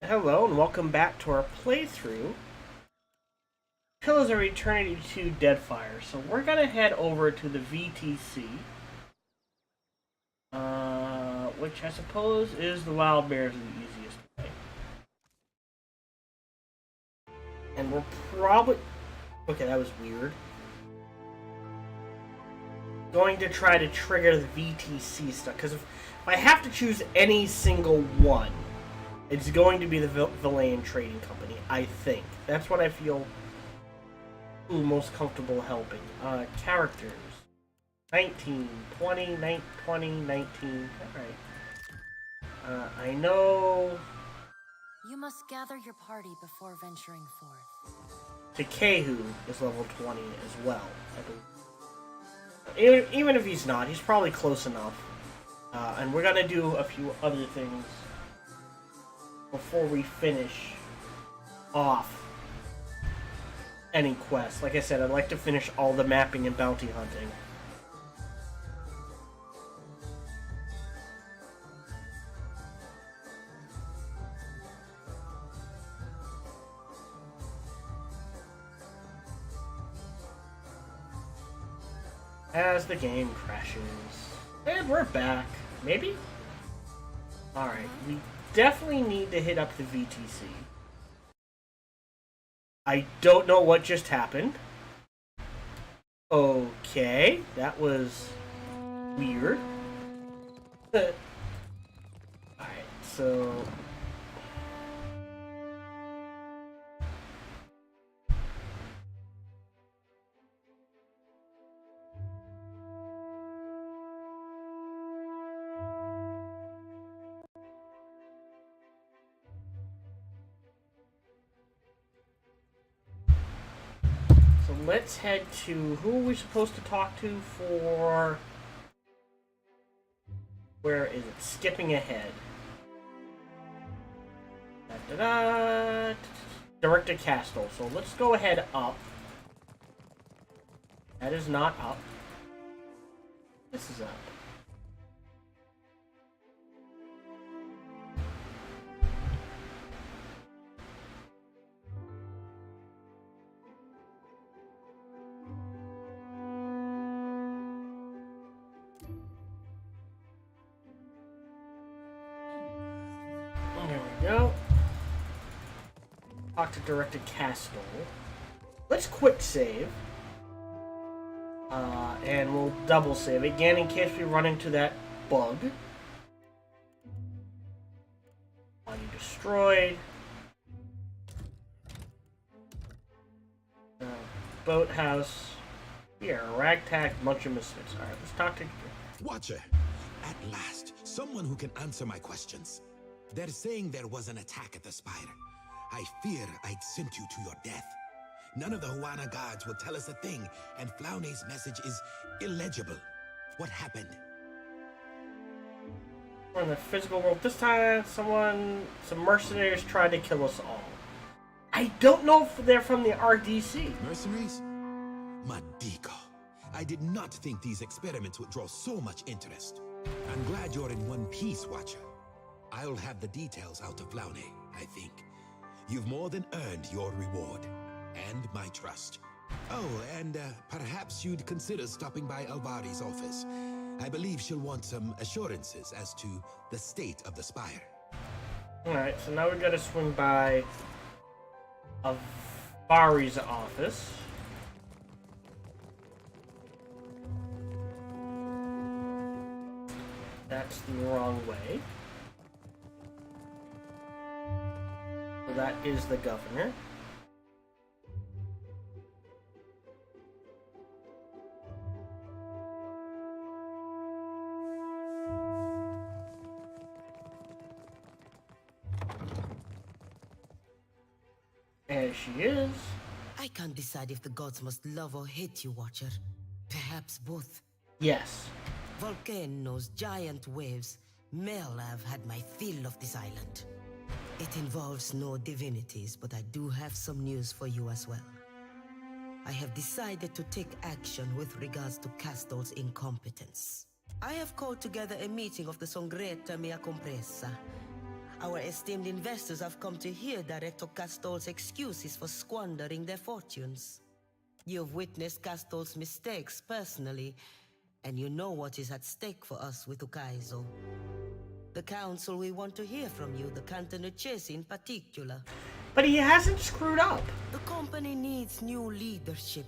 Hello and welcome back to our playthrough Pillars of Eternity 2 DeadFire. So we're gonna head over to the VTC, which I suppose is the Wild Bears the easiest way. And we're probably... Okay, that was weird. Going to try to trigger the VTC stuff, because if I have to choose any single one, it's going to be the Villain Trading Company, I think. That's what I feel most comfortable helping. Characters. 19, 20, 19. Alright. I know... You must gather your party before venturing forth. Takehu is level 20 as well, I believe. Even if he's not, he's probably close enough. And we're gonna do a few other things before we finish off any quest. Like I said, I'd like to finish all the mapping and bounty hunting. As the game crashes. And we're back. Maybe? Alright, we definitely need to hit up the VTC. I don't know what just happened. Okay, that was weird. Alright, so... let's head to... Who are we supposed to talk to for... Where is it? Skipping ahead. Da-da-da. Director Castle. So let's go ahead up. That is not up. This is up. Go. Talk to Director Castle. Let's quick save. And we'll double save again in case we run into that bug. Body destroyed. Boathouse. Yeah, a ragtag bunch of misfits. Alright, let's talk to... Watcher, at last, someone who can answer my questions. They're saying there was an attack at the Spire. I fear I'd sent you to your death. None of the Huana guards will tell us a thing, and Flaune's message is illegible. What happened? We're in the physical world. This time, some mercenaries tried to kill us all. I don't know if they're from the RDC. Mercenaries? Madiko. I did not think these experiments would draw so much interest. I'm glad you're in one piece, Watcher. I'll have the details out of Flaune, I think. You've more than earned your reward, and my trust. Oh, and perhaps you'd consider stopping by Alvari's office. I believe she'll want some assurances as to the state of the Spire. Alright, so now we gotta swing by Alvari's office. That's the wrong way. So that is the governor. There she is. I can't decide if the gods must love or hate you, Watcher. Perhaps both. Yes. Volcanoes, giant waves. Mel, I've had my fill of this island. It involves no divinities, but I do have some news for you as well. I have decided to take action with regards to Castor's incompetence. I have called together a meeting of the Songreta Mea Compressa. Our esteemed investors have come to hear Director Castol's excuses for squandering their fortunes. You've witnessed Castol's mistakes personally, and you know what is at stake for us with Ukaizo. The council we want to hear from you, the Canton Chase in particular. But he hasn't screwed up. The company needs new leadership.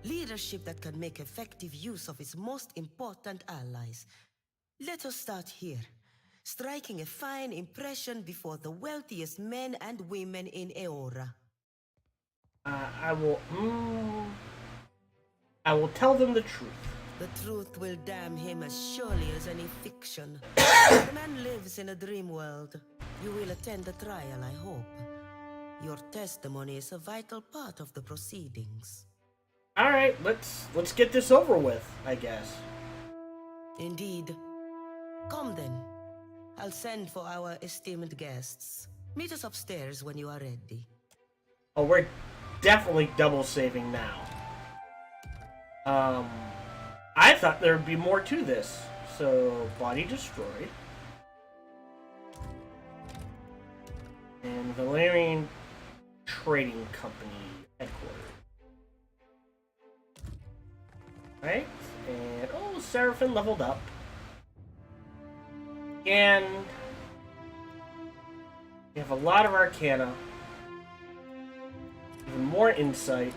Leadership that can make effective use of its most important allies. Let us start here, striking a fine impression before the wealthiest men and women in Eora. I will tell them the truth. The truth will damn him as surely as any fiction. The man lives in a dream world. You will attend the trial, I hope. Your testimony is a vital part of the proceedings. All right, let's get this over with, I guess. Indeed. Come then. I'll send for our esteemed guests. Meet us upstairs when you are ready. Oh, we're definitely double saving now. I thought there would be more to this. So, body destroyed. And Valerian Trading Company headquarters. Right? And, oh, Seraphim leveled up. And we have a lot of Arcana. Even more insight.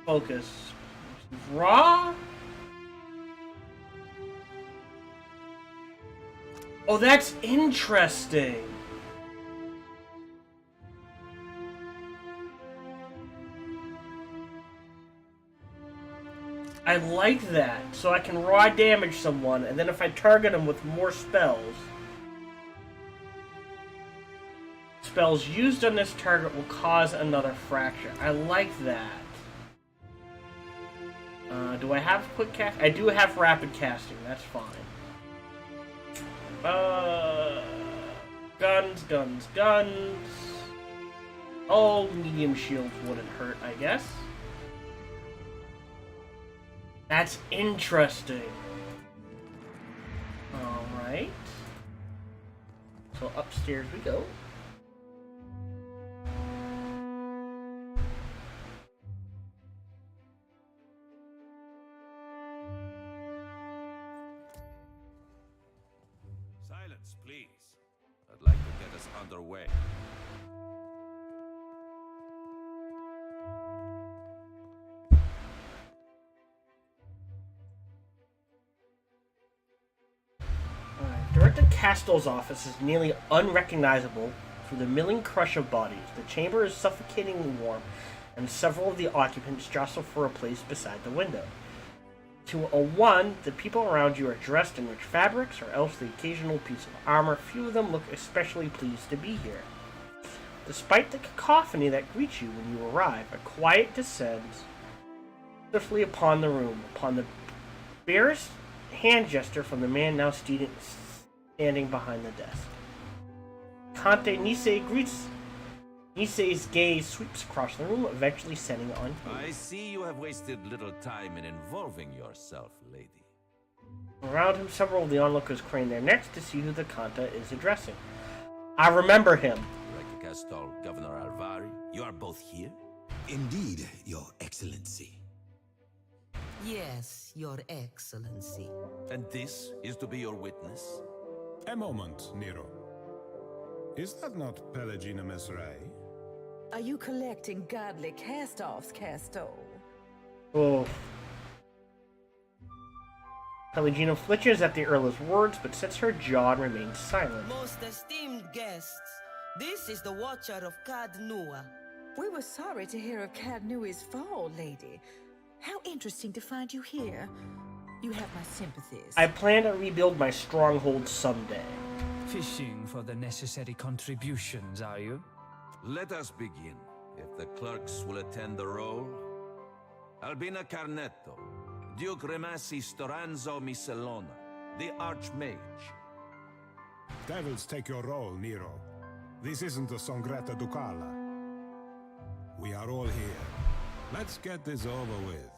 Focus. Raw? Oh, that's interesting. I like that. So I can raw damage someone, and then if I target them with more spells, spells used on this target will cause another fracture. I like that. Do I have quick cast? I do have rapid casting. That's fine. Guns. Oh, medium shields wouldn't hurt, I guess. That's interesting. Alright. So upstairs we go. Silence, please. I'd like to get us underway. Director Castel's office is nearly unrecognizable through the milling crush of bodies. The chamber is suffocatingly warm, and several of the occupants jostle for a place beside the window. To a one, the people around you are dressed in rich fabrics, or else the occasional piece of armor. Few of them look especially pleased to be here. Despite the cacophony that greets you when you arrive, a quiet descends swiftly upon the room, upon the barest hand gesture from the man now standing behind the desk. Conte Nisei greets. Nisei's gaze sweeps across the room, eventually setting on you. I see you have wasted little time in involving yourself, lady. Around him, several of the onlookers crane their necks to see who the Kanta is addressing. I remember him. Director Castal, Governor Alvari, you are both here? Indeed, Your Excellency. Yes, Your Excellency. And this is to be your witness? A moment, Nero. Is that not Pelagina Mesray? Are you collecting godly cast-offs, Casto? Oh. Pelagina flinches at the Earl's words, but sets her jaw and remains silent. Most esteemed guests, this is the Watcher of Kadnua. We were sorry to hear of Cadnui's fall, lady. How interesting to find you here. You have my sympathies. I plan to rebuild my stronghold someday. Fishing for the necessary contributions, are you? Let us begin. If the clerks will attend the roll. Albina Carnetto, Duke Remasi Storanzo Miscelona, the Archmage. Devils take your role, Nero. This isn't a Songretta Ducala. We are all here. Let's get this over with.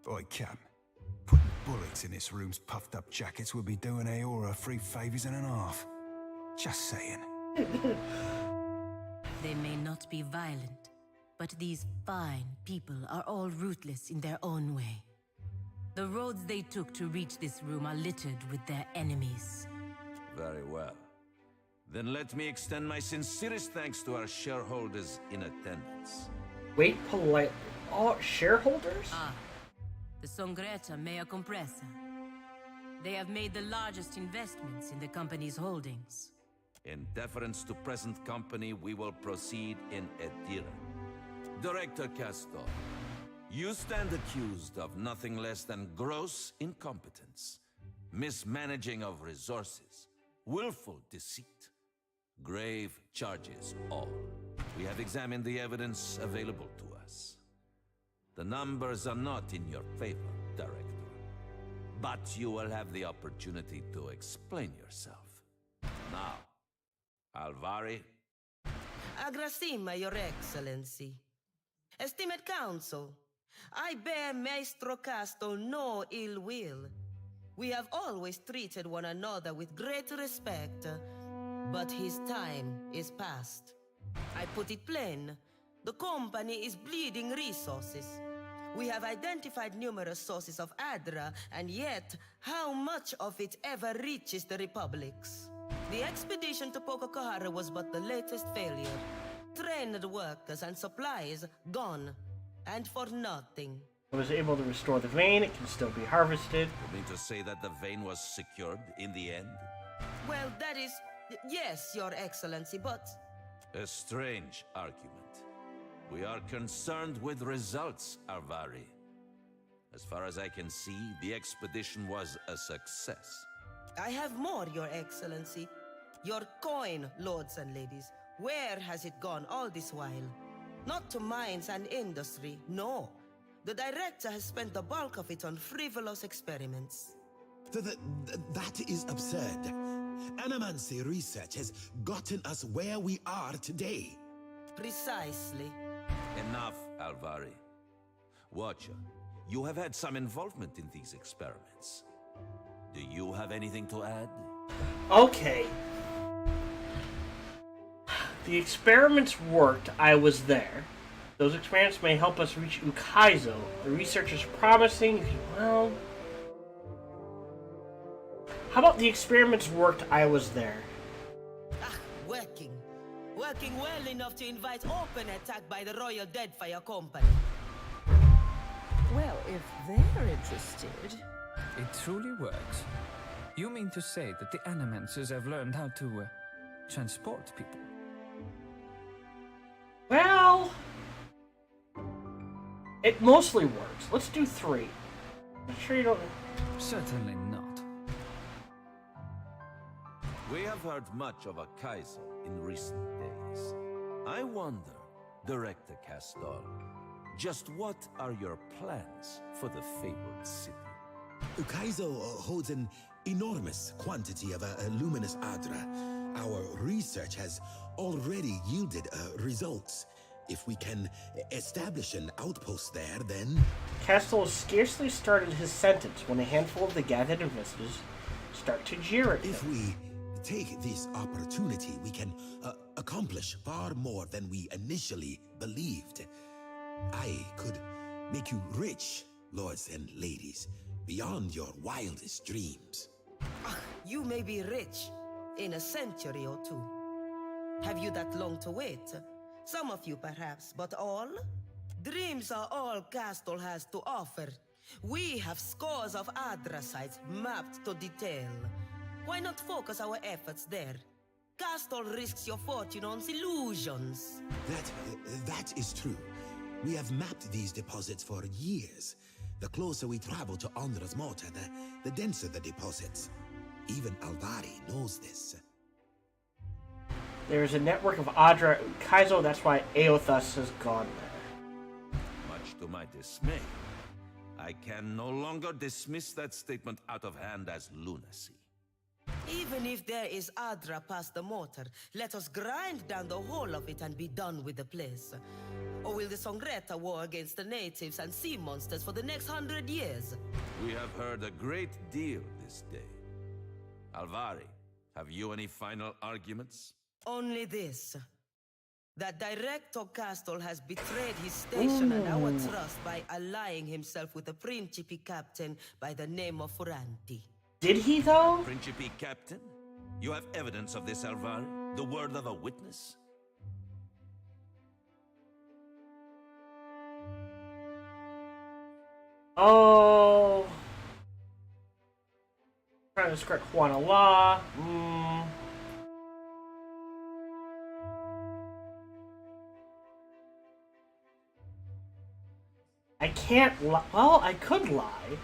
Oi, Cap. Putting bullets in this room's puffed up jackets would be doing Eora 3 favors and a half. Just saying. They may not be violent, but these fine people are all ruthless in their own way. The roads they took to reach this room are littered with their enemies. Very well. Then let me extend my sincerest thanks to our shareholders in attendance. Wait politely. Oh, shareholders? The Songreta Mea Compressa. They have made the largest investments in the company's holdings. In deference to present company, we will proceed in Eora. Director Castor, you stand accused of nothing less than gross incompetence, mismanaging of resources, willful deceit, grave charges all. We have examined the evidence available to us. The numbers are not in your favor, Director, but you will have the opportunity to explain yourself. Now, Alvari. Agrasima, Your Excellency. Estimated Council, I bear Maestro Castle no ill will. We have always treated one another with great respect, but his time is past. I put it plain, the company is bleeding resources. We have identified numerous sources of Adra, and yet, how much of it ever reaches the Republics? The expedition to Pococahara was but the latest failure. Trained workers and supplies gone, and for nothing. I was able to restore the vein. It can still be harvested. You mean to say that the vein was secured in the end? Well, that is... yes, Your Excellency, but... A strange argument. We are concerned with results, Alvari. As far as I can see, the expedition was a success. I have more, Your Excellency. Your coin, lords and ladies. Where has it gone all this while? Not to mines and industry, no. The director has spent the bulk of it on frivolous experiments. That is absurd. Animancy research has gotten us where we are today. Precisely. Enough, Alvari. Watcher, you have had some involvement in these experiments. Do you have anything to add? Okay. The experiments worked. I was there. Those experiments may help us reach Ukaizo. The research is promising. Well... how about the experiments worked? I was there. Working. Working well enough to invite open attack by the Royal DeadFire Company. Well, if they're interested... It truly works. You mean to say that the Animancers have learned how to transport people? Well... it mostly works. Let's do 3. I'm sure you don't... Certainly not. We have heard much of Ukaizo in recent days. I wonder, Director Castor, just what are your plans for the fabled city? Ukaizo holds an enormous quantity of a luminous Adra. Our research has already yielded results. If we can establish an outpost there, then... Castle scarcely started his sentence when a handful of the gathered investors start to jeer at him. If we take this opportunity, we can accomplish far more than we initially believed. I could make you rich, lords and ladies, beyond your wildest dreams. You may be rich in a century or two. Have you that long to wait? Some of you perhaps, but all? Dreams are all Castle has to offer. We have scores of Adra sites mapped to detail. Why not focus our efforts there? Castle risks your fortune on illusions. That is true. We have mapped these deposits for years. The closer we travel to Ondra's mortar, the denser the deposits. Even Alvari knows this. There's a network of Adra Ukaizo, that's why Eothas has gone there. Much to my dismay, I can no longer dismiss that statement out of hand as lunacy. Even if there is Adra past the mortar, let us grind down the whole of it and be done with the place. Or will the Songreta war against the natives and sea monsters for the next 100 years? We have heard a great deal this day. Alvari, have you any final arguments? Only this. That Director Castle has betrayed his station and our trust by allying himself with a Principe captain by the name of Furanti. Did he, though? Principe Captain? You have evidence of this, Alvari? The word of a witness? Oh. Trying to skirt Juana Law. I can't lie. Well, I could lie.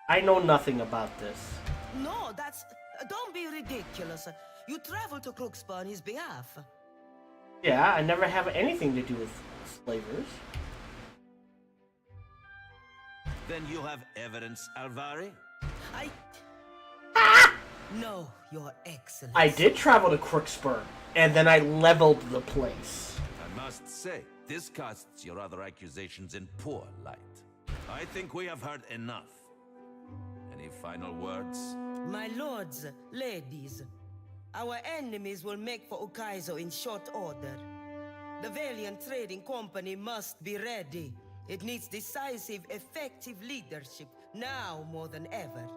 I know nothing about this. No, that's... Don't be ridiculous. You traveled to Crookspa on his behalf. Yeah, I never have anything to do with slavers. Then you have evidence, Alvari? No, Your Excellency. I did travel to Crookspur, and then I leveled the place. I must say, this casts your other accusations in poor light. I think we have heard enough. Any final words? My lords, ladies, our enemies will make for Ukaizo in short order. The Valiant Trading Company must be ready. It needs decisive, effective leadership, now more than ever.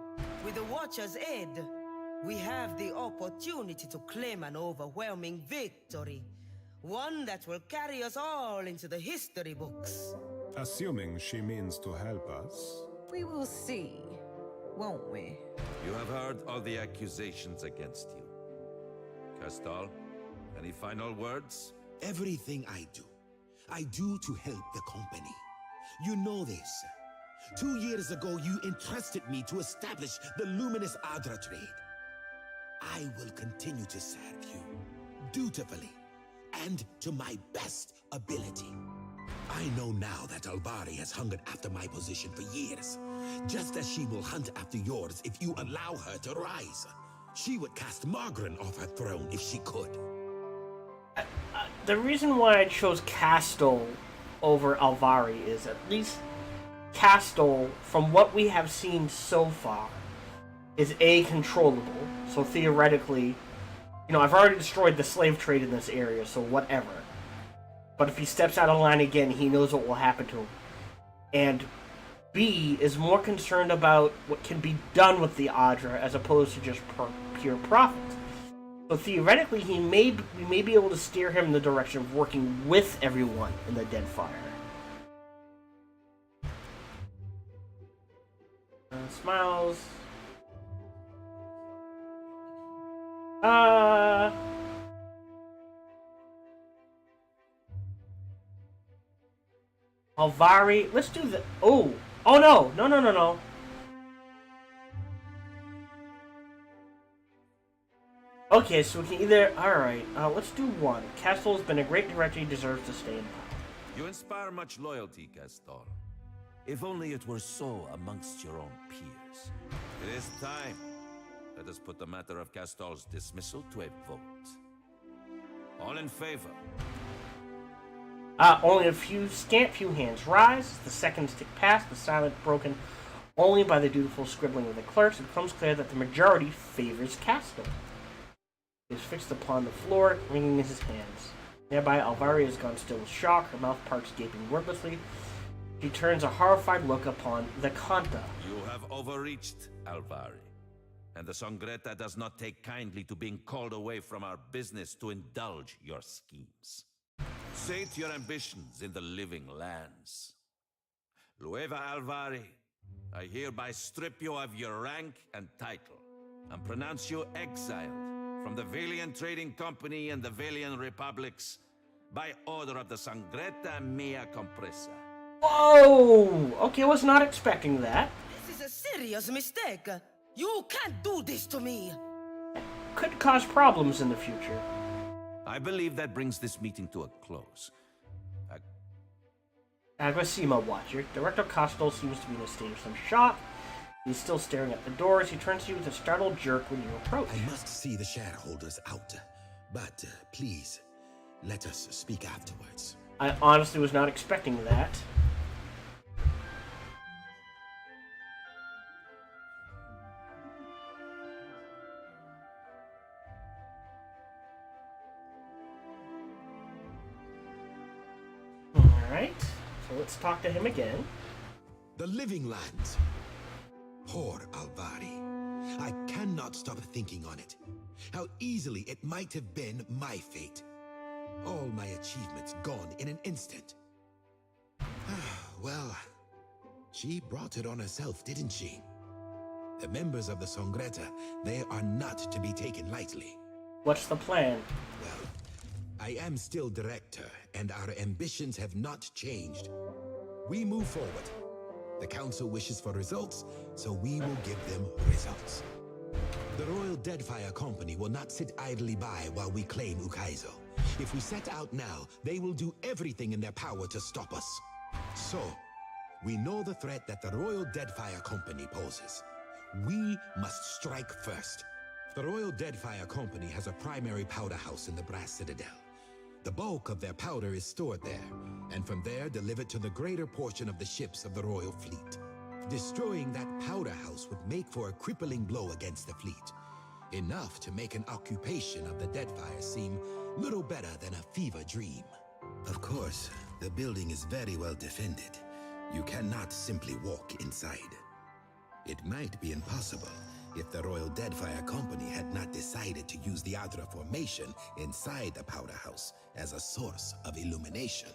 With the Watcher's aid, we have the opportunity to claim an overwhelming victory. One that will carry us all into the history books. Assuming she means to help us. We will see, won't we? You have heard all the accusations against you. Castal, any final words? Everything I do to help the company. You know this. 2 years ago, you entrusted me to establish the luminous Adra trade. I will continue to serve you, dutifully, and to my best ability. I know now that Alvari has hungered after my position for years, just as she will hunt after yours if you allow her to rise. She would cast Margaret off her throne if she could. The reason why I chose Castle over Alvari is at least Castle, from what we have seen so far, is A, controllable. So theoretically, you know, I've already destroyed the slave trade in this area, so whatever. But if he steps out of line again, he knows what will happen to him. And B, is more concerned about what can be done with the Adra as opposed to just pure profit. So theoretically, we may be able to steer him in the direction of working with everyone in the DeadFire. Smiles. Alvari, let's do the... Oh no. Okay, so we can either... Alright, let's do one. Castle has been a great director, he deserves to stay in power. You inspire much loyalty, Castor. If only it were so amongst your own peers. It is time. Let us put the matter of Castor's dismissal to a vote. All in favor? Only a scant few hands rise. The seconds tick past, the silence broken only by the dutiful scribbling of the clerks. It becomes clear that the majority favors Castor. He is fixed upon the floor, wringing his hands. Nearby, Alvari has gone still with shock, her mouth parts gaping wordlessly. She turns a horrified look upon the Kanta. You have overreached, Alvari. And the Songreta does not take kindly to being called away from our business to indulge your schemes. Sate your ambitions in the living lands. Lueva Alvari, I hereby strip you of your rank and title, and pronounce you exiled from the Valiant Trading Company and the Valiant Republics by order of the Songreta Mea Compressa. Whoa! Okay, I was not expecting that. This is a serious mistake. You can't do this to me. Could cause problems in the future. I believe that brings this meeting to a close. Aguasima Watcher. Director Costello seems to be in a state of some shock. He's still staring at the doors. He turns to you with a startled jerk when you approach. I must see the shareholders out. But please, Let us speak afterwards. I honestly was not expecting that. Alright, so let's talk to him again. The living lands. Poor Alvari. I cannot stop thinking on it. How easily it might have been my fate. All my achievements gone in an instant. Well, she brought it on herself, didn't she? The members of the Songretta, they are not to be taken lightly. What's the plan? Well, I am still director, and our ambitions have not changed. We move forward. The council wishes for results, so we will give them results. The Royal DeadFire Company will not sit idly by while we claim Ukaizo. If we set out now, they will do everything in their power to stop us. So, we know the threat that the Royal DeadFire Company poses. We must strike first. The Royal DeadFire Company has a primary powder house in the Brass Citadel. The bulk of their powder is stored there, and from there delivered to the greater portion of the ships of the Royal Fleet. Destroying that powder house would make for a crippling blow against the fleet. Enough to make an occupation of the Deadfire seem little better than a fever dream. Of course, the building is very well defended. You cannot simply walk inside. It might be impossible if the Royal Deadfire Company had not decided to use the Adra formation inside the powder house as a source of illumination.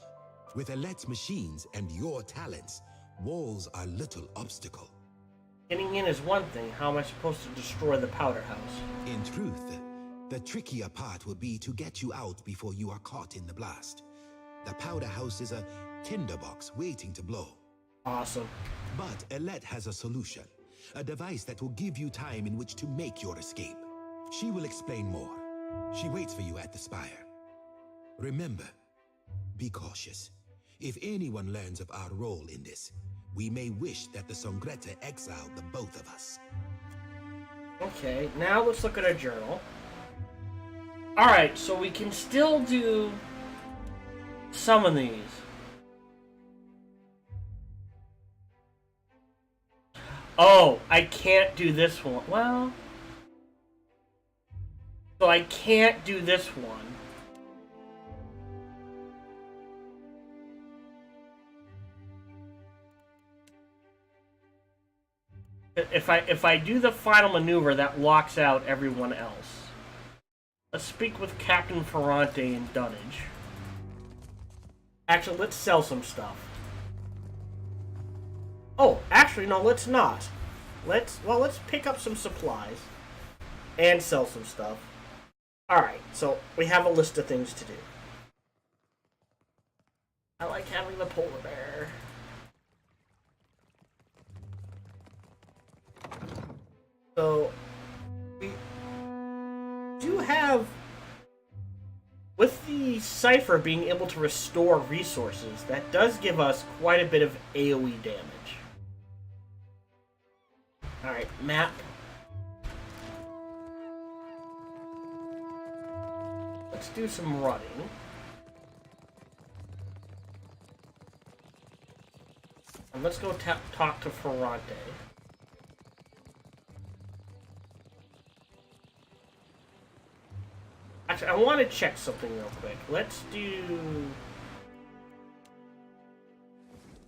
With Alet's machines and your talents, walls are little obstacle. Getting in is one thing. How am I supposed to destroy the powder house? In truth, the trickier part will be to get you out before you are caught in the blast. The powder house is a tinderbox waiting to blow. Awesome. But Alet has a solution. A device that will give you time in which to make your escape. She will explain more. She waits for you at the spire. Remember, be cautious. If anyone learns of our role in this, we may wish that the Songretta exiled the both of us. Okay, now let's look at our journal. Alright, so we can still do some of these. Oh, I can't do this one. Well, so I can't do this one. If I do the final maneuver, that locks out everyone else. Let's speak with Captain Ferrante in Dunnage. Actually, let's sell some stuff. Oh, actually, no, let's not. Let's pick up some supplies and sell some stuff. Alright, so we have a list of things to do. I like having the polar bear. So, we do have, with the Cypher being able to restore resources, that does give us quite a bit of AoE damage. Alright, map. Let's do some running. And let's go talk to Ferrante. Actually, I want to check something real quick. Let's do...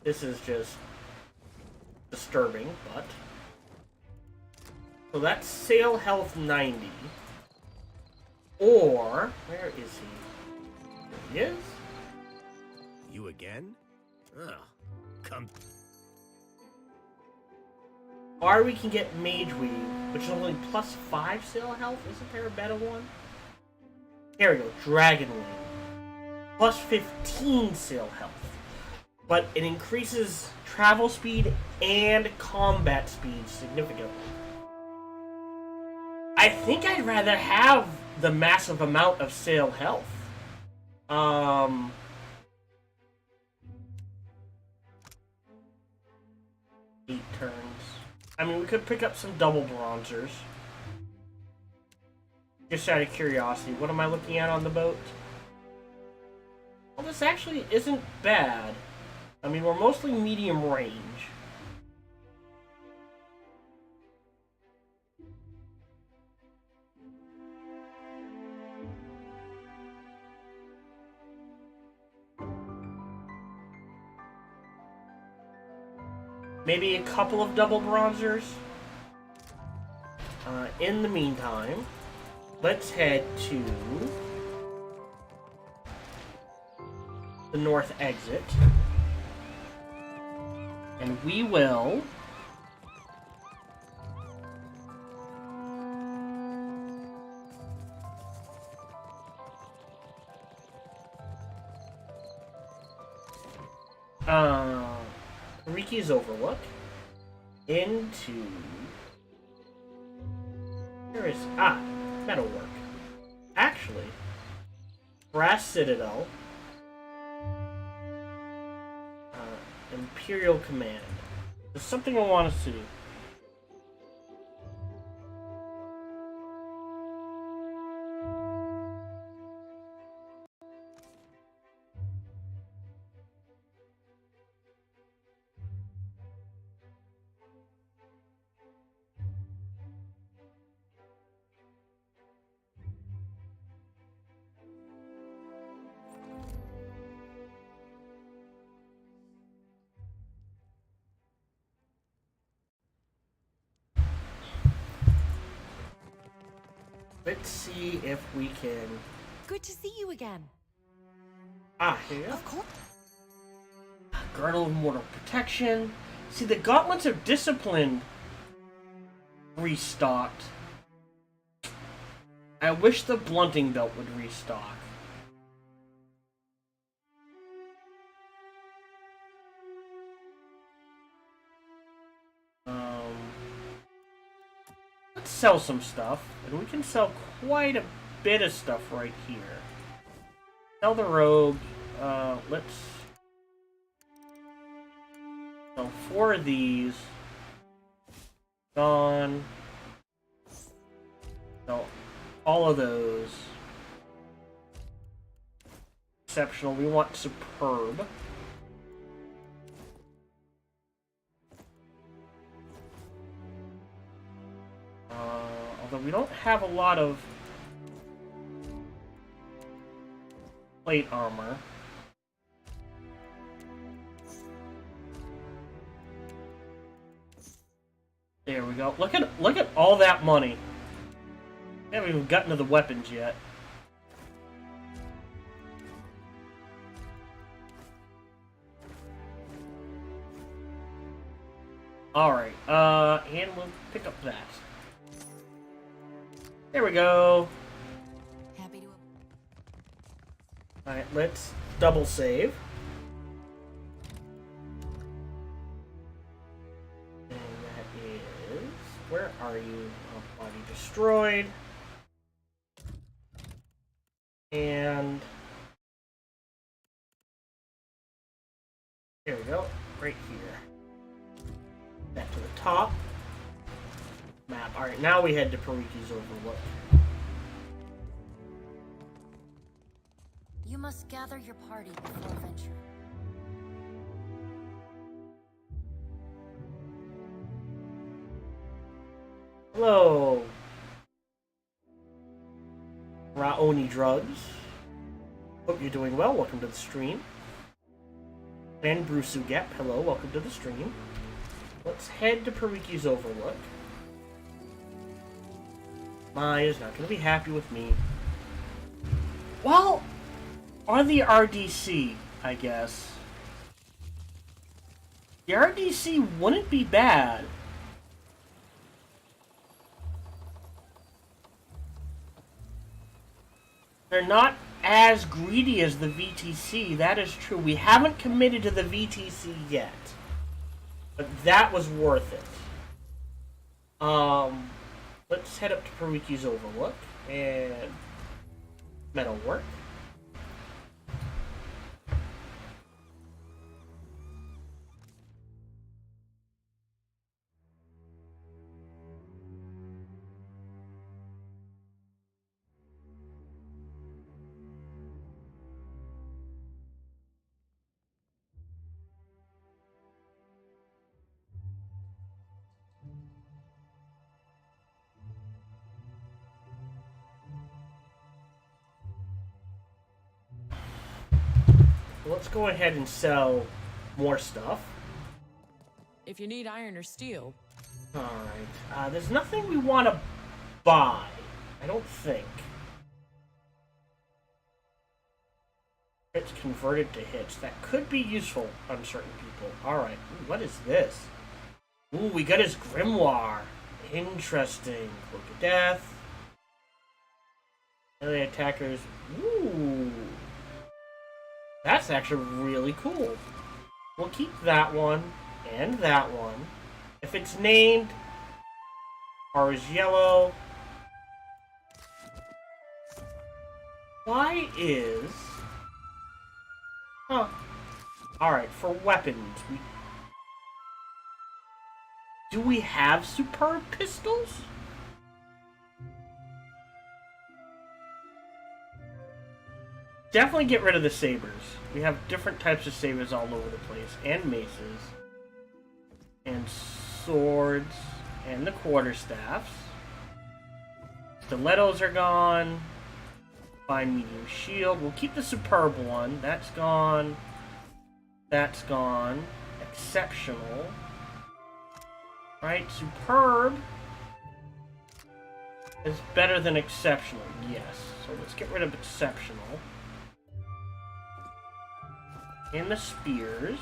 This is just disturbing, but... So that's sail health 90. Or... Where is he? There he is. You again? Oh, come... Or we can get Mage Weave, which is only plus 5 sail health. Isn't there a better one? Here we go, Dragon Wing. Plus 15 sail health. But it increases travel speed and combat speed significantly. I think I'd rather have the massive amount of sail health. 8 turns. I mean, we could pick up some double bronzers. Just out of curiosity, what am I looking at on the boat? Well, this actually isn't bad. I mean, we're mostly medium range. Maybe a couple of double bronzers. In the meantime, let's head to the north exit. And we will Riki's Overlook into here is metalwork. Actually, Brass Citadel, Imperial Command. There's something I want to see. Let's see if we can... Good to see you again. Here. Of course. Girdle of Mortal Protection. See, the Gauntlets of Discipline restocked. I wish the Blunting Belt would restock. Let's sell some stuff, and we can sell quite a bit of stuff right here. Sell the rogue. Let's sell 4 of these. Gone. Sell all of those. Exceptional. We want superb. Although we don't have a lot of plate armor. There we go. Look at all that money. We haven't even gotten to the weapons yet. Alright, and we'll pick up that. There we go. Happy to. Alright, let's double save. And that is... Where are you? Oh, body destroyed. And... There we go. Right here. Back to the top. Map. Alright, now we head to Pariki's Overlook. You must gather your party before venturing. Hello, Raoni Drugs. Hope you're doing well. Welcome to the stream. And Bruce Ugep. Hello, welcome to the stream. Let's head to Pariki's Overlook. Maya's not going to be happy with me. Well, on the RDC, I guess. The RDC wouldn't be bad. They're not as greedy as the VTC, that is true. We haven't committed to the VTC yet. But that was worth it. Let's head up to Pariki's Overlook and metalwork. let's go ahead and sell more stuff. If you need iron or steel. Alright. There's nothing we want to buy. I don't think. It's converted to hits. That could be useful on certain people. Alright. What is this? Ooh, we got his grimoire. Interesting. Cloak of Death. Melee attackers. Ooh. That's actually really cool. We'll keep that one and that one. If it's named or is yellow. Why is... Huh. Alright, for weapons. Do we have superb pistols? Definitely get rid of the sabers. We have different types of sabers all over the place. And maces. And swords. And the quarterstaffs. Stilettos are gone. Fine medium shield. We'll keep the superb one. That's gone. That's gone. Exceptional. Right? Superb is better than exceptional. Yes. So let's get rid of exceptional. And the spears.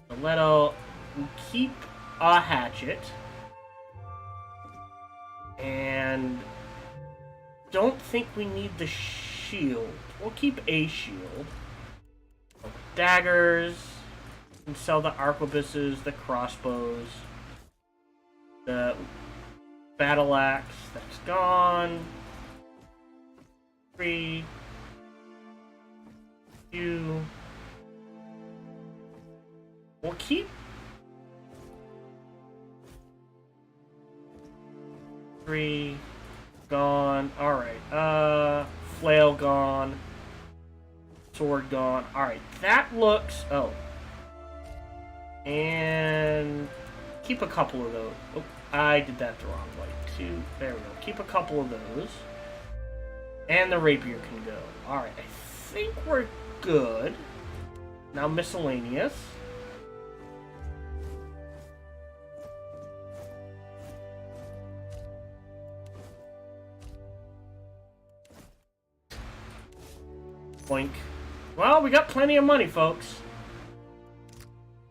Stiletto. We'll keep a hatchet. And don't think we need the shield. We'll keep a shield. Daggers. And sell the arquebuses, the crossbows. The battle axe. That's gone. 3. 2. We'll keep 3 gone. Alright. Flail gone. Sword gone. Alright, that looks... Oh. And... keep a couple of those. Oh, I did that the wrong way. 2. There we go. Keep a couple of those. And the rapier can go. Alright, I think we're good. Now miscellaneous. Boink. Well, we got plenty of money, folks.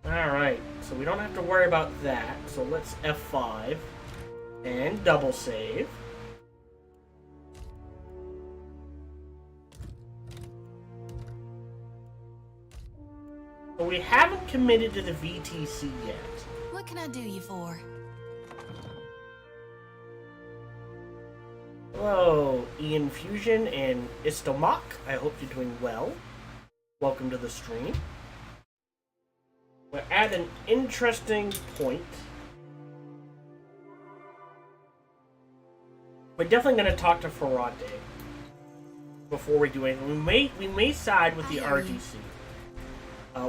Alright, so we don't have to worry about that. So let's F5 and double save. So we haven't committed to the VTC yet. What can I do you for? Hello, Ian Fusion and Istomak. I hope you're doing well. Welcome to the stream. We're at an interesting point. We're definitely going to talk to Ferrante before we do anything. We may side with the RGC.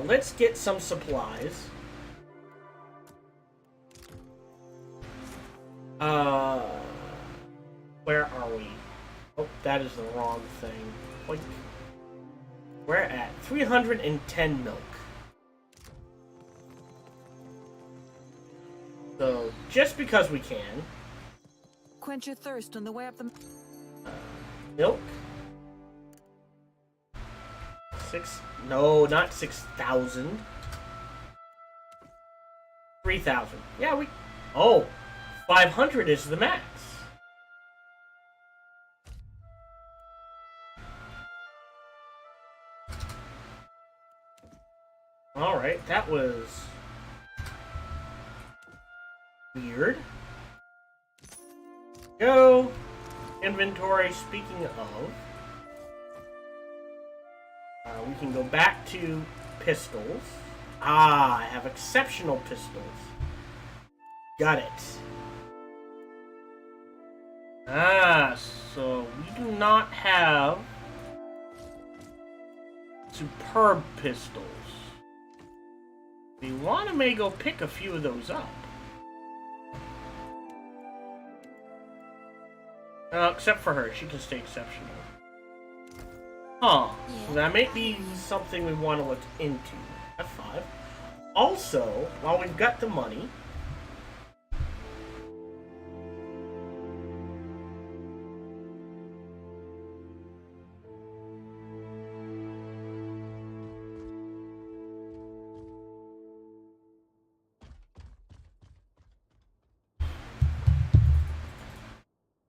Let's get some supplies. Where are we? Oh, that is the wrong thing. Like, we're at 310 milk. So, just because we can. Quench your thirst on the way up the... Milk. 6... No, not 6,000. 3,000. Yeah, we... Oh! 500 is the max. Alright, that was... weird. Go! Inventory, speaking of... we can go back to pistols. Ah, I have exceptional pistols. Got it. Ah, so we do not have superb pistols. We want to maybe go pick a few of those up. Except for her, she can stay exceptional. Huh. So that might be something we want to look into. F5. Also, while we've got the money...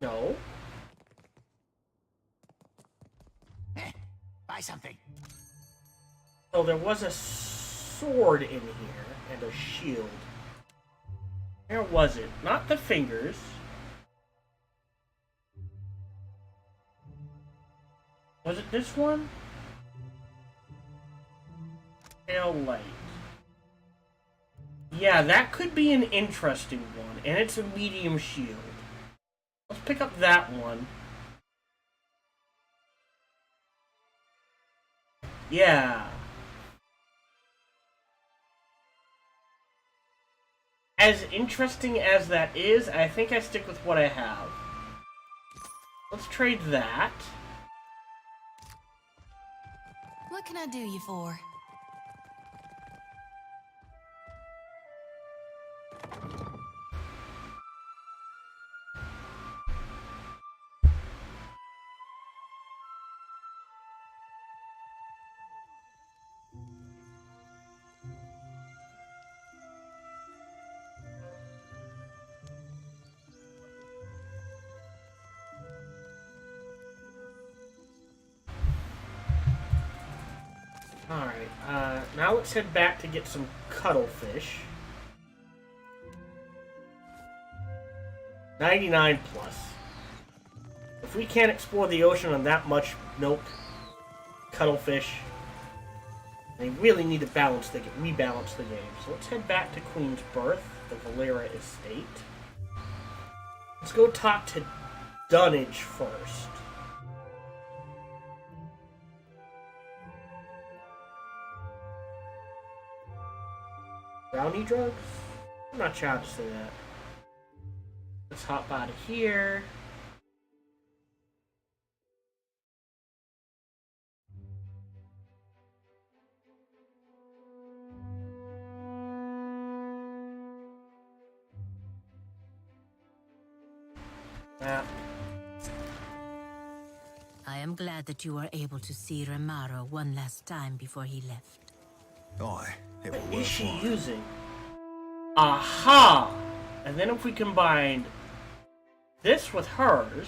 No. Buy something. So there was a sword in here and a shield. Where was it? Not the fingers. Was it this one? Tail light. Yeah, that could be an interesting one, and it's a medium shield. Let's pick up that one. Yeah. As interesting as that is, I think I stick with what I have. Let's trade that. What can I do you for? Alright, now let's head back to get some cuttlefish. 99 plus. If we can't explore the ocean on that much milk, cuttlefish, they really need to rebalance the game. So let's head back to Queen's Birth, the Valera estate. Let's go talk to Dunnage first. Brownie drugs? I'm not sure how to say that. Let's hop out of here. I am glad that you were able to see Remaro one last time before he left. Aye, it What will is she work. using? Aha! And then if we combined this with hers,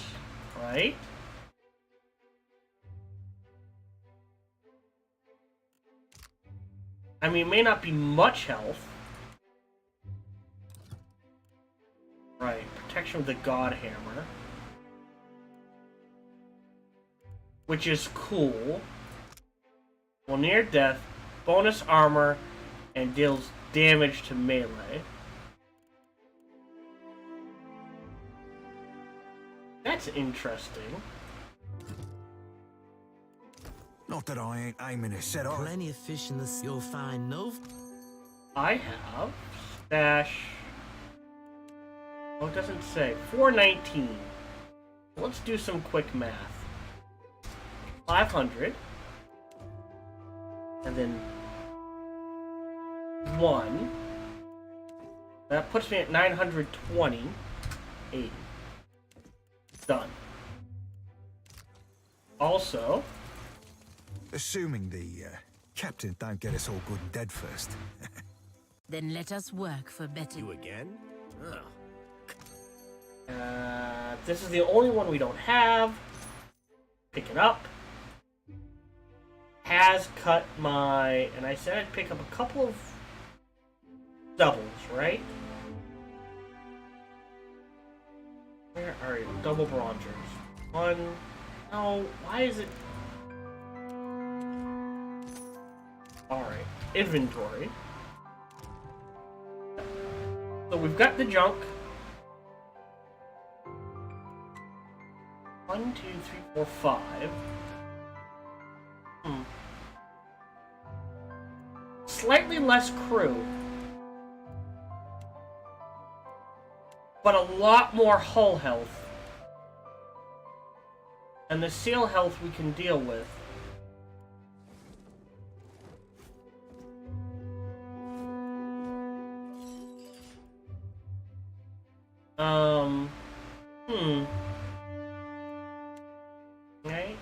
right? I mean, it may not be much health. Right, protection with the God Hammer. Which is cool. Well, near death, bonus armor, and deals damage to melee. That's interesting. Not that I ain't aiming to set off. Plenty of fish in the sea. You'll find no. I have stash. Oh, it doesn't say. 419. Let's do some quick math. 500. And then 1. That puts me at 920. 80. Done. Also, Assuming the captain don't get us all good and dead first. Then let us work for better. You again? Oh. this is the only one we don't have. Pick it up. Has cut my... And I said I'd pick up a couple of doubles, right? Where are you? Double bronzers. One... No, why is it... Alright. Inventory. So we've got the junk. 1, 2, 3, 4, 5. Slightly less crew. But a lot more hull health. And the seal health we can deal with. Okay.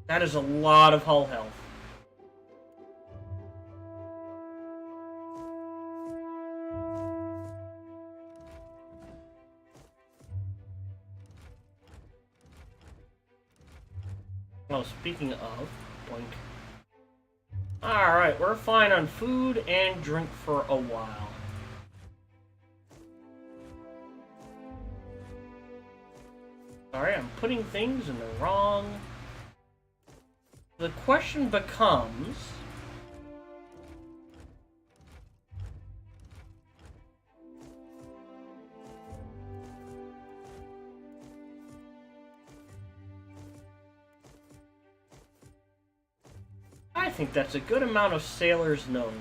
That is a lot of hull health. Oh, speaking of, blink. Alright, we're fine on food and drink for a while. Sorry, I'm putting things in the wrong... The question becomes... I think that's a good amount of sailors known.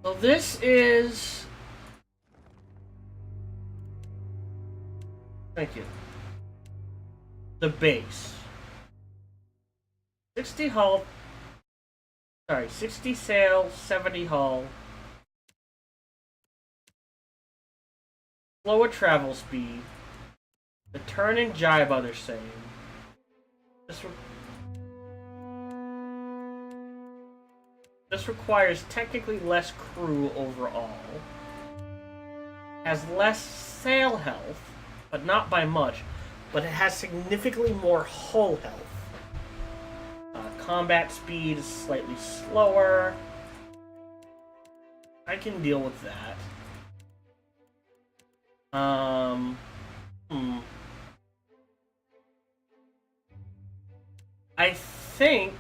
So this is... Thank you. The base. 60 hull... Sorry, 60 sail, 70 hull. Slower travel speed. The turn and jibe are the same. This requires technically less crew overall. Has less sail health, but not by much. But it has significantly more hull health. Combat speed is slightly slower. I can deal with that. I think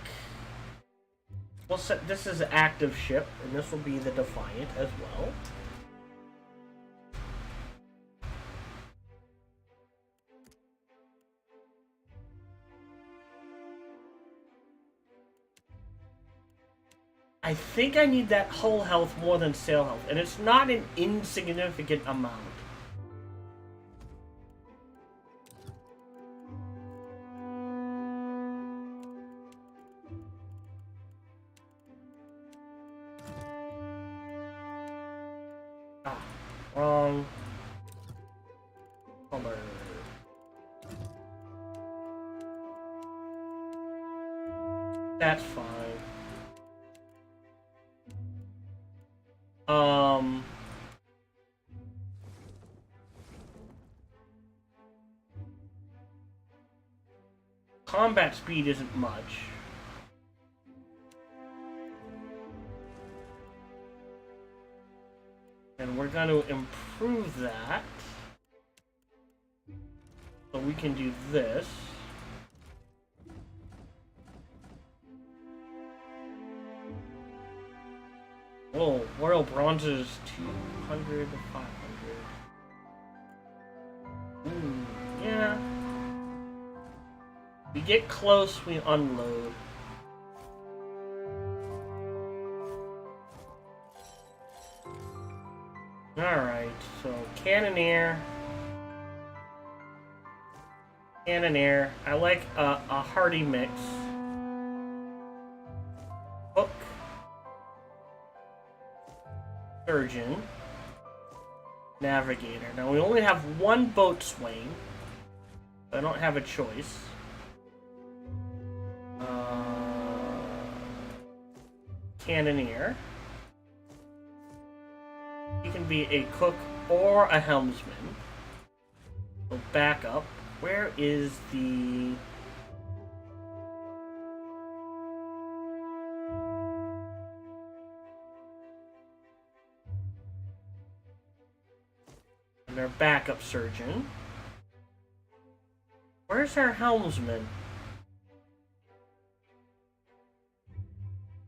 we'll set this as an active ship, and this will be the Defiant as well. I think I need that hull health more than sail health, and it's not an insignificant amount. Wrong color. That's fine. Combat speed isn't much. And we're going to improve that. So we can do this. Oh, Royal Bronze is 200 to 500. Ooh, yeah. We get close, we unload. Alright, so Cannoneer. Cannoneer. I like a hearty mix. Hook. Surgeon. Navigator. Now we only have one boatswain. I don't have a choice. Cannoneer. He can be a cook or a helmsman. So back up. Where is the... And their backup surgeon. Where's our helmsman?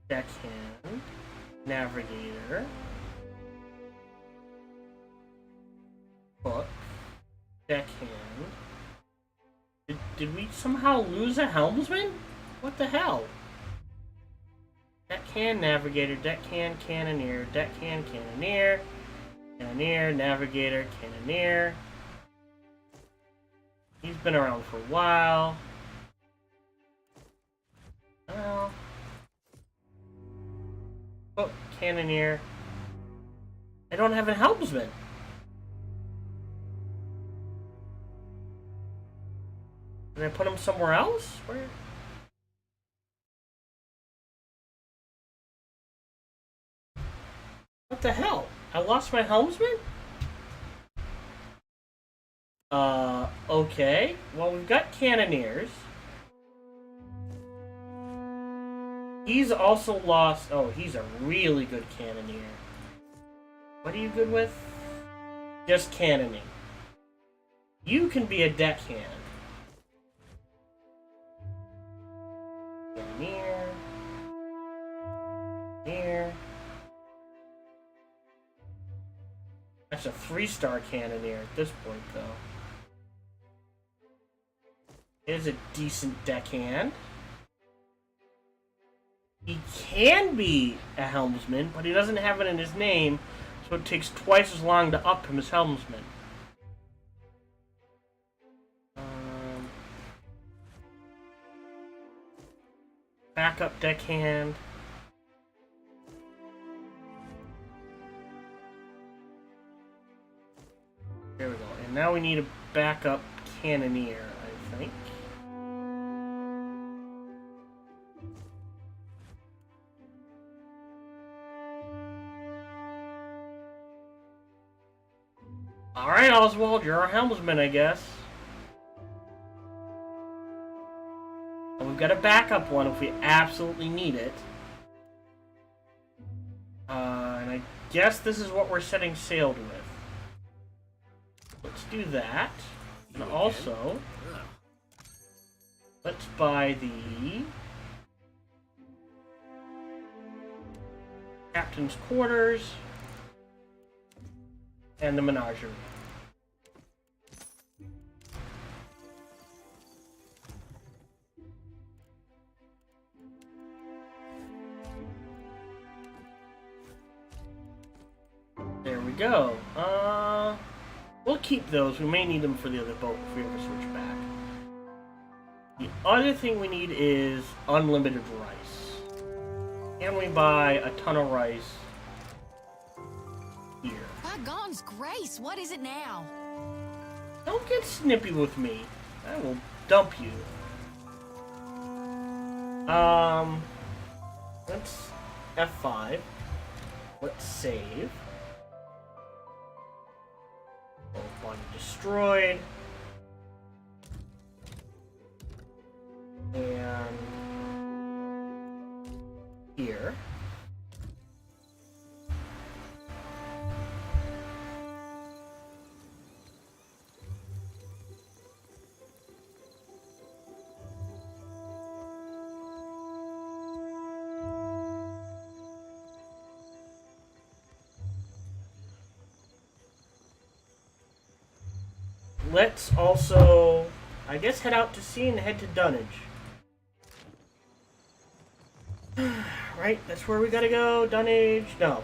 Deckhand. Navigator. Hook. Deckhand. Did we somehow lose a helmsman? What the hell? Deckhand, navigator, deckhand, cannoneer, deckhand, cannoneer, cannoneer, navigator, cannoneer. He's been around for a while. Well, Hook, cannoneer. I don't have a helmsman. Did I put him somewhere else? Where? What the hell? I lost my helmsman? Okay. Well, we've got cannoneers. He's also lost... Oh, he's a really good cannoneer. What are you good with? Just cannoning. You can be a deckhand. Cannoneer. Here. That's a 3-star cannoneer at this point, though. Is a decent deckhand. He can be a helmsman, but he doesn't have it in his name, so it takes twice as long to up him as helmsman. Backup deckhand. There we go. And now we need a backup cannoneer, I think. Alright, Oswald, you're our helmsman, I guess. And we've got a backup one if we absolutely need it. And I guess this is what we're setting sail with. Let's do that. And also, let's buy the captain's quarters and the menagerie. There we go. We'll keep those. We may need them for the other boat if we ever switch back. The other thing we need is unlimited rice. Can we buy a ton of rice here? Bygone's grace, what is it now? Don't get snippy with me. I will dump you. Let's F5. Let's save. Body destroyed. And here. Let's also, I guess, head out to sea and head to dunnage. Right, that's where we gotta go. Dunnage, no.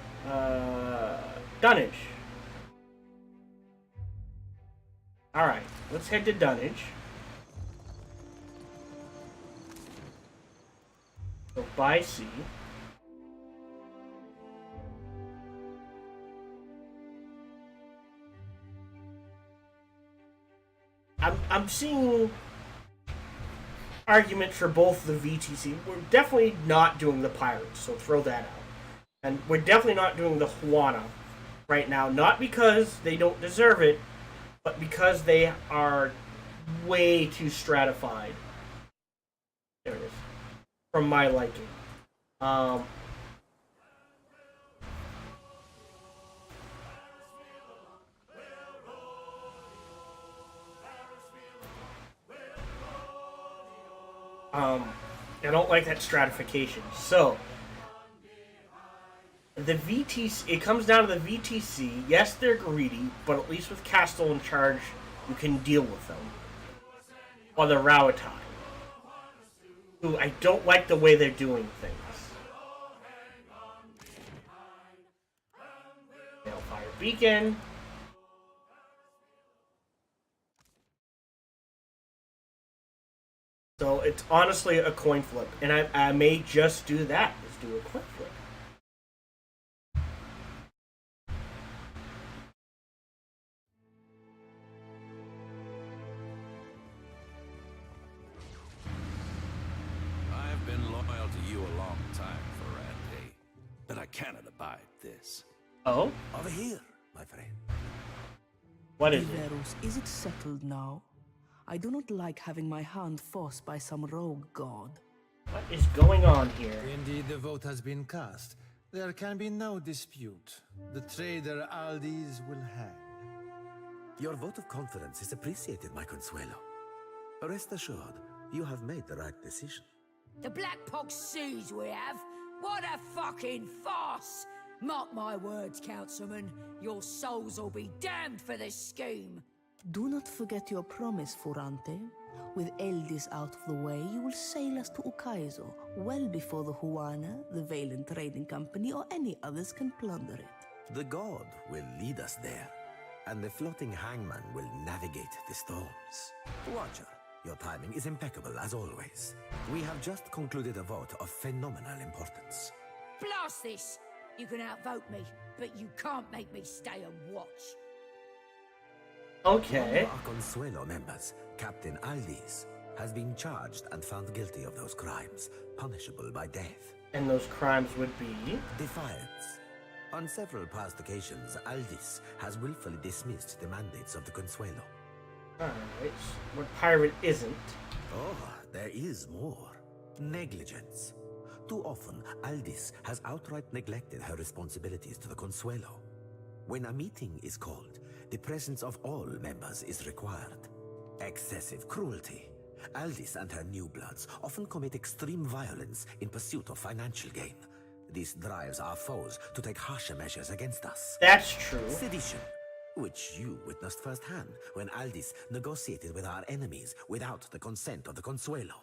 Dunnage. Alright, let's head to dunnage. So, by sea. I'm seeing arguments for both the VTC. We're definitely not doing the pirates, so throw that out. And we're definitely not doing the Juana right now. Not because they don't deserve it, but because they are way too stratified. There it is. From my liking. I don't like that stratification. So, the VTC, it comes down to the VTC. Yes, they're greedy, but at least with Castle in charge, you can deal with them. Or the Rawatai, who I don't like the way they're doing things. Balefire Beacon. So it's honestly a coin flip, and I may just do that. Let's do a coin flip. cannot abide this. Oh? Over here, my friend. What is it? Iverus, is it settled now? I do not like having my hand forced by some rogue god. What is going on here? Indeed, the vote has been cast. There can be no dispute. The trader Aldis will hang. Your vote of confidence is appreciated, my Consuelo. Rest assured, you have made the right decision. The Black Pox seas we have? What a fucking farce! Mark my words, Councilman. Your souls will be damned for this scheme. Do not forget your promise, Furante. With Eldis out of the way, you will sail us to Ukaizo, well before the Huana, the Valen Trading Company, or any others can plunder it. The god will lead us there, and the floating hangman will navigate the storms. Watcher, your timing is impeccable as always. We have just concluded a vote of phenomenal importance. Blast this! You can outvote me, but you can't make me stay and watch. Okay. One of our Consuelo members, Captain Aldis, has been charged and found guilty of those crimes, punishable by death. And those crimes would be? Defiance. On several past occasions, Aldis has willfully dismissed the mandates of the Consuelo. Alright. What pirate isn't? Oh, there is more. Negligence. Too often, Aldis has outright neglected her responsibilities to the Consuelo. When a meeting is called, the presence of all members is required. Excessive cruelty. Aldis and her new bloods often commit extreme violence in pursuit of financial gain. This drives our foes to take harsher measures against us. That's true. Sedition, which you witnessed firsthand when Aldis negotiated with our enemies without the consent of the Consuelo.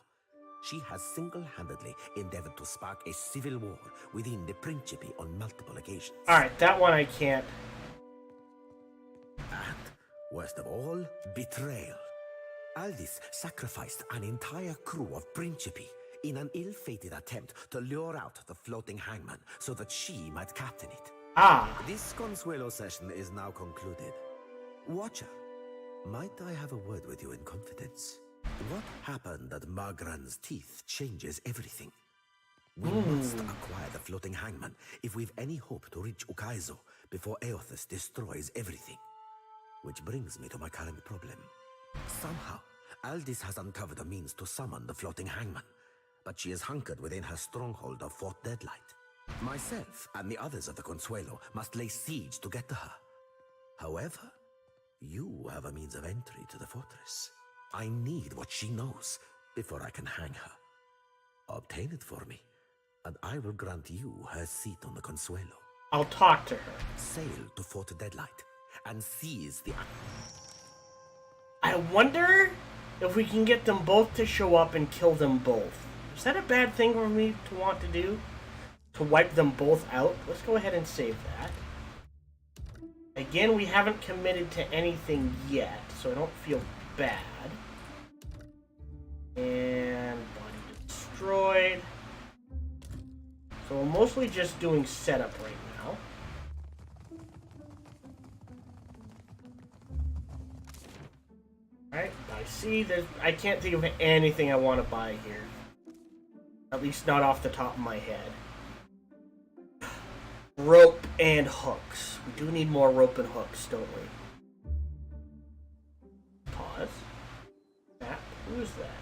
She has single-handedly endeavored to spark a civil war within the Principe on multiple occasions. Alright, that one I can't. And, worst of all, betrayal. Aldis sacrificed an entire crew of Principe in an ill-fated attempt to lure out the floating hangman so that she might captain it. Ah. This Consuelo session is now concluded. Watcher, might I have a word with you in confidence? What happened at Magran's teeth changes everything. We must acquire the floating hangman if we've any hope to reach Ukaizo before Eothas destroys everything. Which brings me to my current problem. Somehow, Aldis has uncovered a means to summon the floating hangman, but she is hunkered within her stronghold of Fort Deadlight. Myself and the others of the Consuelo must lay siege to get to her. However, you have a means of entry to the fortress. I need what she knows before I can hang her. Obtain it for me, and I will grant you her seat on the Consuelo. I'll talk to her. Sail to Fort Deadlight and seize the... I wonder if we can get them both to show up and kill them both. Is that a bad thing for me to want to do? To wipe them both out? Let's go ahead and save that. Again, we haven't committed to anything yet, so I don't feel bad. And body destroyed. So we're mostly just doing setup right now. Alright, I see that I can't think of anything I want to buy here. At least not off the top of my head. Rope and hooks. We do need more rope and hooks, don't we? Pause. That? Who is that?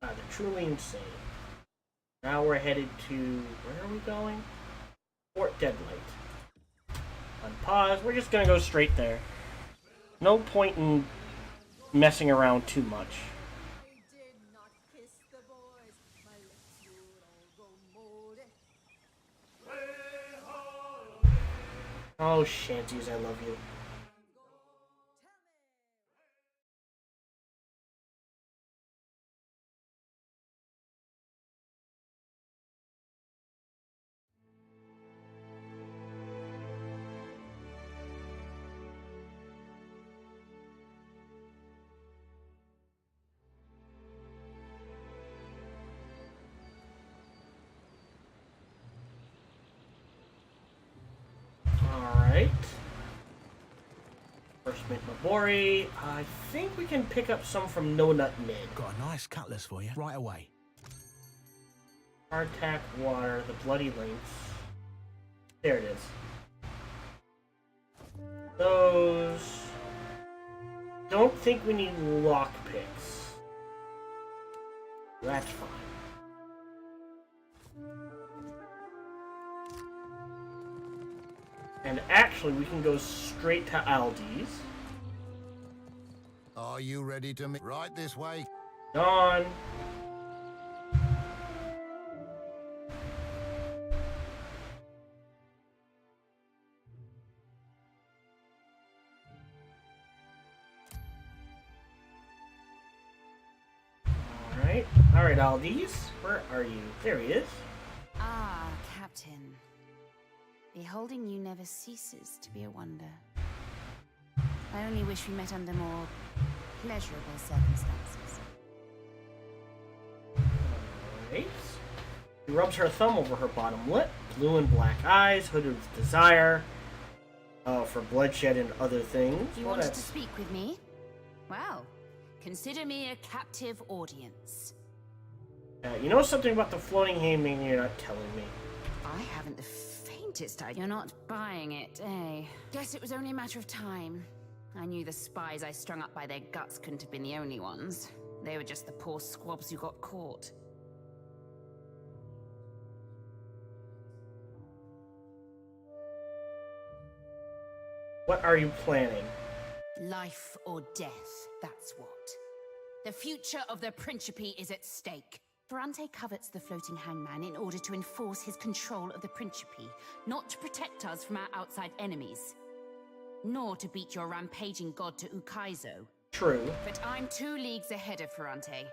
They're truly insane. Now we're headed to... where are we going? Fort Deadlight. Unpause. We're just gonna go straight there. No point in messing around too much. Oh, Shanties, I love you. Alright. First mint Mabori. I think we can pick up some from No Nut Mid. Got a nice cutlass for you, right away. Hardtack water, the bloody links. There it is. Those... Don't think we need lockpicks. That's fine. And actually, we can go straight to Aldi's. Are you ready to meet? Right this way. On. Alright, Aldi's. Where are you? There he is. Ah, Captain. Beholding you never ceases to be a wonder. I only wish we met under more pleasurable circumstances. Alright. He rubs her thumb over her bottom lip. Blue and black eyes, hooded with desire. For bloodshed and other things. You wanted to speak with me? Well, consider me a captive audience. You know something about the floating haymaker you're not telling me. I haven't the faintest idea. You're not buying it, eh? Guess it was only a matter of time. I knew the spies I strung up by their guts couldn't have been the only ones. They were just the poor squabs who got caught. What are you planning? Life or death, that's what. The future of the Principe is at stake. Ferrante covets the floating hangman in order to enforce his control of the Principe, not to protect us from our outside enemies, nor to beat your rampaging god to Ukaizo. True. But I'm 2 leagues ahead of Ferrante.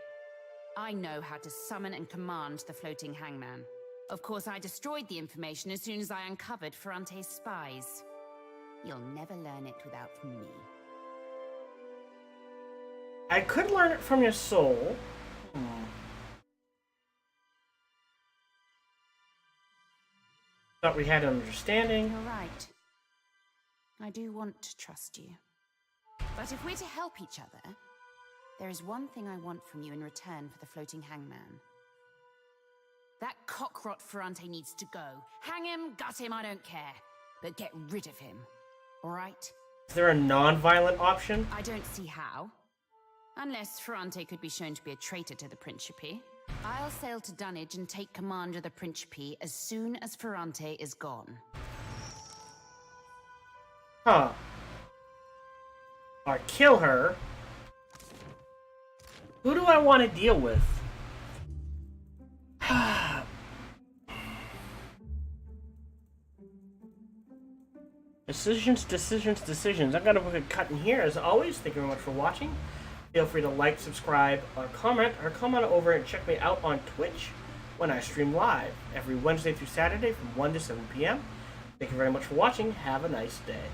I know how to summon and command the floating hangman. Of course, I destroyed the information as soon as I uncovered Ferrante's spies. You'll never learn it without me. I could learn it from your soul. Thought we had an understanding. You're right. I do want to trust you. But if we're to help each other, there is one thing I want from you in return for the floating hangman. That cockrot Ferrante needs to go. Hang him, gut him, I don't care. But get rid of him. Alright? Is there a non-violent option? I don't see how. Unless Ferrante could be shown to be a traitor to the Principe. I'll sail to Dunwich and take command of the Principe as soon as Ferrante is gone. Huh. Or kill her. Who do I want to deal with? Decisions. I'm gonna put a cut in here. As always, thank you very much for watching. Feel free to like, subscribe, or comment over and check me out on Twitch when I stream live every Wednesday through Saturday from 1 to 7 p.m. Thank you very much for watching. Have a nice day.